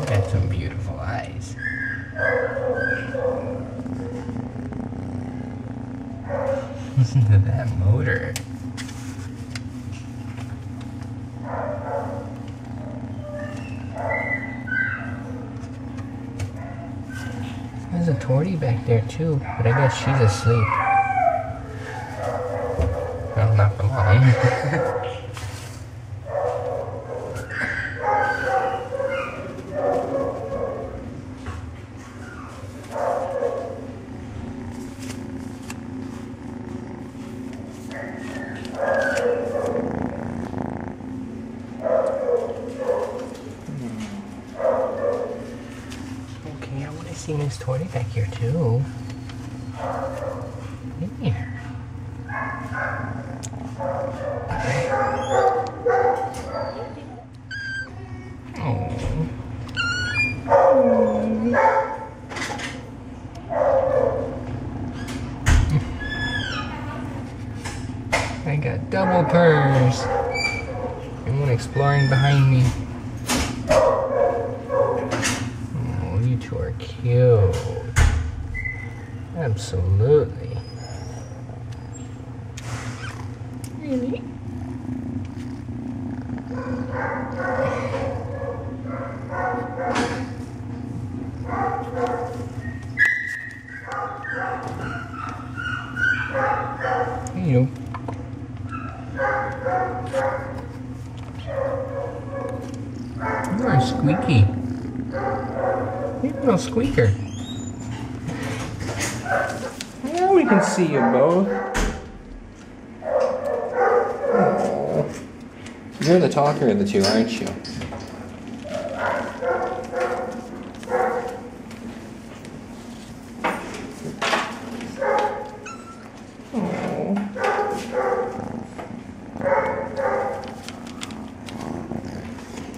Got some beautiful eyes. Listen to that motor. There's a Tortie back there too, but I guess she's asleep. Well, not for long. Okay, I want to see Miss Tortie back here too. Here. I got double purrs. And one exploring behind me. Oh, you two are cute. Absolutely. Really? Here you go. You are squeaky. You're a little squeaker. Yeah, we can see you both. Oh. You're the talker of the two, aren't you?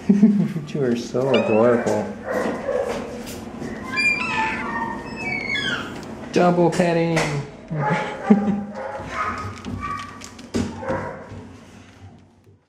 You two are so adorable. Double petting.